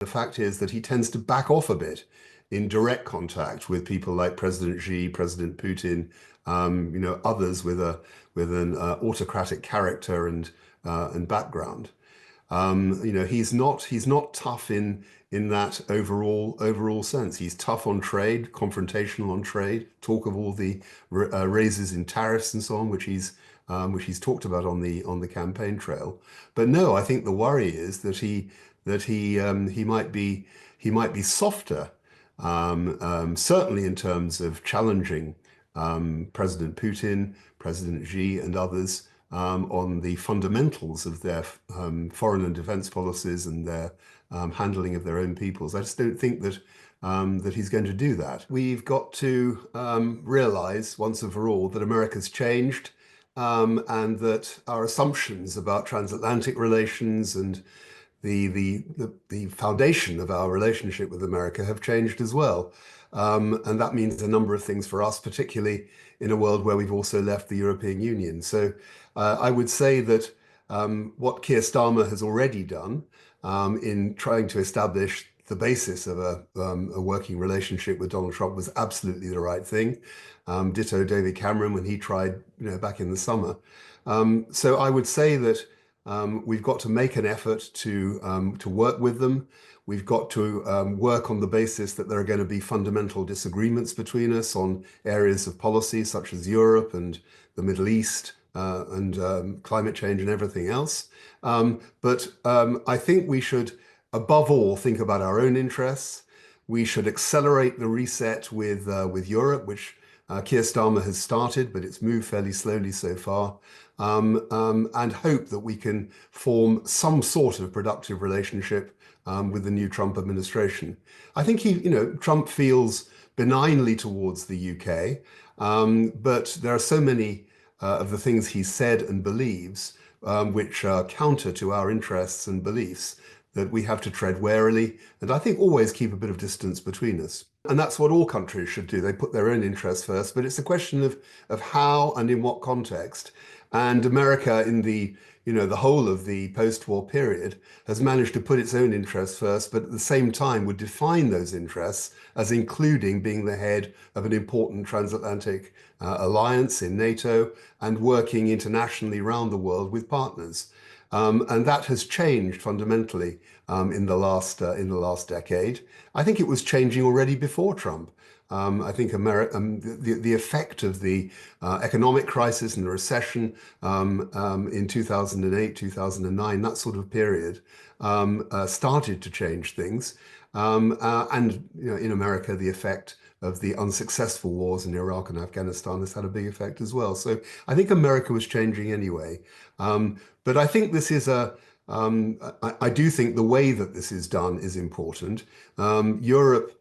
The fact is that he tends to back off a bit in direct contact with people like President Xi, President Putin, others with an autocratic character and background. He's not tough in that overall sense. He's tough on trade, confrontational on trade. Talk of all the raises in tariffs and so on, which he's talked about on the campaign trail. But no, I think the worry is that he might be softer, certainly in terms of challenging President Putin, President Xi, and others on the fundamentals of their foreign and defense policies and their handling of their own peoples. I just don't think that he's going to do that. We've got to realize once and for all that America's changed, and that our assumptions about transatlantic relations and the foundation of our relationship with America have changed as well. And that means a number of things for us, particularly in a world where we've also left the European Union. So I would say that what Keir Starmer has already done in trying to establish the basis of a working relationship with Donald Trump was absolutely the right thing. Ditto David Cameron when he tried, back in the summer. So I would say that we've got to make an effort to work with them. We've got to work on the basis that there are going to be fundamental disagreements between us on areas of policy such as Europe and the Middle East and climate change and everything else. But I think we should, above all, think about our own interests. We should accelerate the reset with Europe, which Keir Starmer has started, but it's moved fairly slowly so far, and hope that we can form some sort of productive relationship with the new Trump administration. I think Trump feels benignly towards the UK, but there are so many of the things he said and believes which are counter to our interests and beliefs that we have to tread warily, and I think always keep a bit of distance between us. And that's what all countries should do. They put their own interests first, but it's a question of how and in what context. And America, in the whole of the post-war period, has managed to put its own interests first, but at the same time would define those interests as including being the head of an important transatlantic alliance in NATO and working internationally around the world with partners. And that has changed fundamentally in the last decade. I think it was changing already before Trump. I think the effect of the economic crisis and the recession in 2008, 2009, that sort of period, started to change things. And in America, the effect of the unsuccessful wars in Iraq and Afghanistan has had a big effect as well. So I think America was changing anyway. But I think this is I do think the way that this is done is important. Europe,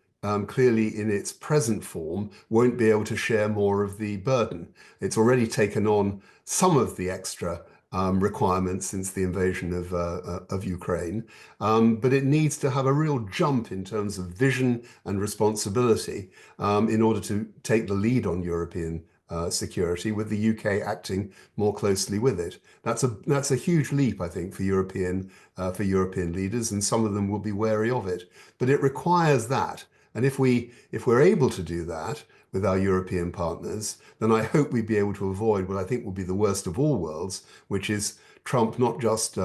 clearly in its present form, won't be able to share more of the burden. It's already taken on some of the extra requirements since the invasion of Ukraine, but it needs to have a real jump in terms of vision and responsibility in order to take the lead on European security, with the UK acting more closely with it. That's a huge leap, I think, for European leaders, and some of them will be wary of it. But it requires that. And if we're able to do that with our European partners, then I hope we'd be able to avoid what I think will be the worst of all worlds, which is Trump not just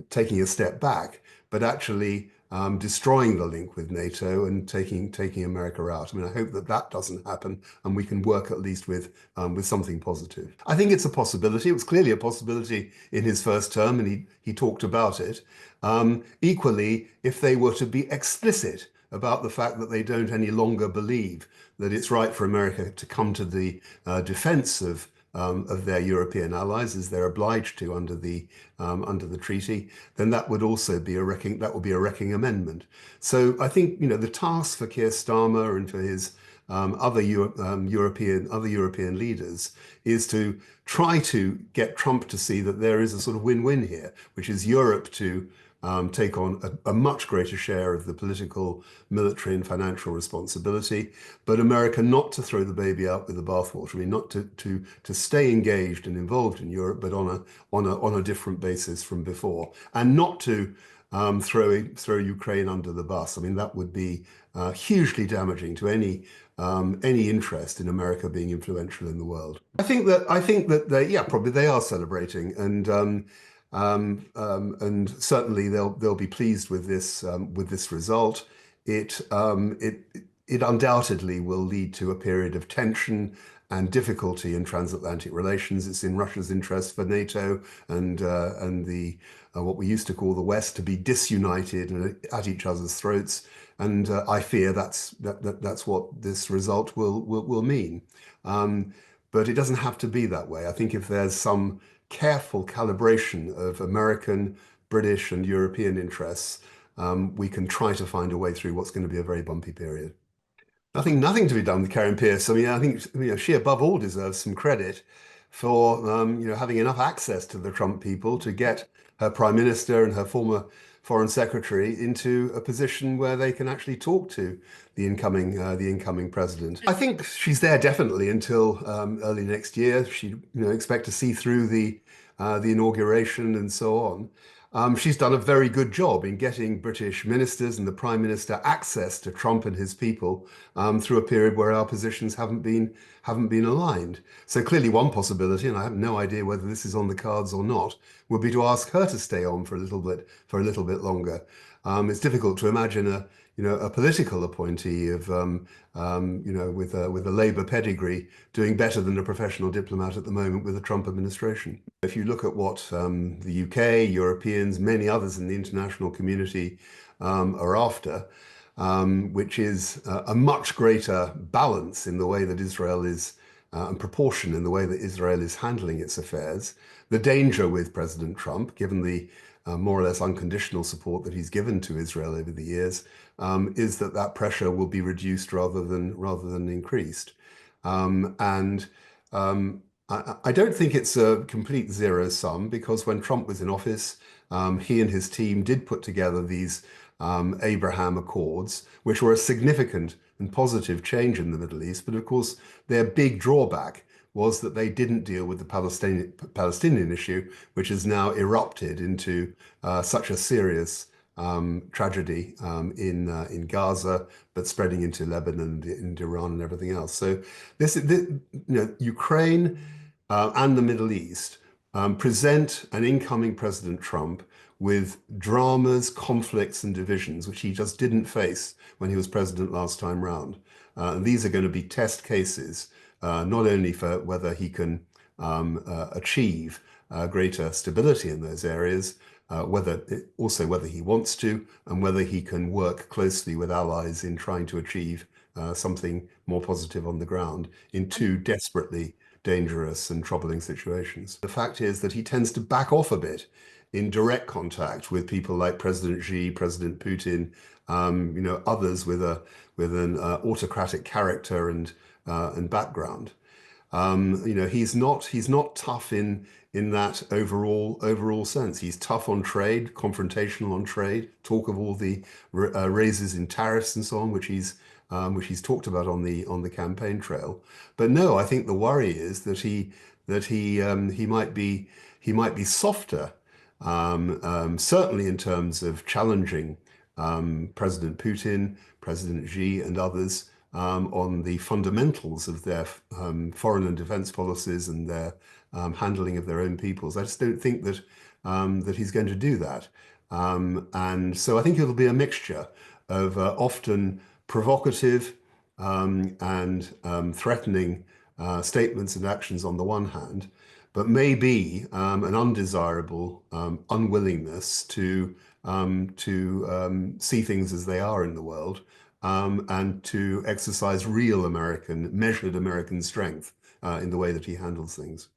taking a step back, but actually destroying the link with NATO and taking America out. I mean, I hope that doesn't happen, and we can work at least with something positive. I think it's a possibility. It was clearly a possibility in his first term, and he talked about it. Equally, if they were to be explicit about the fact that they don't any longer believe that it's right for America to come to the defense of their European allies, as they're obliged to under the treaty, then that would also be a wrecking amendment. So I think the task for Keir Starmer and for his other European leaders is to try to get Trump to see that there is a sort of win-win here, which is Europe to take on a much greater share of the political, military, and financial responsibility, but America not to throw the baby out with the bathwater. I mean, not to stay engaged and involved in Europe, but on a different basis from before, and not to throw Ukraine under the bus. I mean, that would be hugely damaging to any interest in America being influential in the world. I think that yeah, probably they are celebrating, and certainly they'll be pleased with this result. It it undoubtedly will lead to a period of tension and difficulty in transatlantic relations. It's in Russia's interest for NATO and the what we used to call the West to be disunited and at each other's throats. And I fear that's what this result will mean. But it doesn't have to be that way. I think if there's some careful calibration of American, British, and European interests, we can try to find a way through what's going to be a very bumpy period. Nothing to be done with Karen Pierce. I mean, I think she above all deserves some credit for having enough access to the Trump people to get her prime minister and her former foreign secretary into a position where they can actually talk to the incoming president. I think she's there definitely until early next year. She expect to see through the inauguration and so on. She's done a very good job in getting British ministers and the Prime Minister access to Trump and his people through a period where our positions haven't been aligned. So clearly, one possibility, and I have no idea whether this is on the cards or not, would be to ask her to stay on for a little bit longer. It's difficult to imagine a political appointee of with a Labour pedigree doing better than a professional diplomat at the moment with the Trump administration. If you look at what the UK, Europeans, many others in the international community are after, which is a much greater balance in the way that Israel is, and proportion in the way that Israel is handling its affairs. The danger with President Trump, given the more or less unconditional support that he's given to Israel over the years, is that pressure will be reduced rather than increased. And I don't think it's a complete zero sum, because when Trump was in office, he and his team did put together these Abraham Accords, which were a significant and positive change in the Middle East. But of course, their big drawback was that they didn't deal with the Palestinian issue, which has now erupted into such a serious tragedy in Gaza, but spreading into Lebanon and Iran and everything else. So Ukraine and the Middle East present an incoming President Trump with dramas, conflicts, and divisions, which he just didn't face when he was president last time round. And these are going to be test cases, not only for whether he can achieve greater stability in those areas, also whether he wants to, and whether he can work closely with allies in trying to achieve something more positive on the ground in two desperately dangerous and troubling situations. The fact is that he tends to back off a bit in direct contact with people like President Xi, President Putin, others with an autocratic character and background. He's not tough in that overall sense. He's tough on trade, confrontational on trade, talk of all the raises in tariffs and so on, which he's talked about on the campaign trail. But no, I think the worry is that he might be softer, certainly in terms of challenging President Putin, President Xi, and others on the fundamentals of their foreign and defense policies and their handling of their own peoples. I just don't think that he's going to do that. And so I think it'll be a mixture of often provocative and threatening statements and actions on the one hand, but maybe an undesirable unwillingness to see things as they are in the world, and to exercise real measured American strength in the way that he handles things.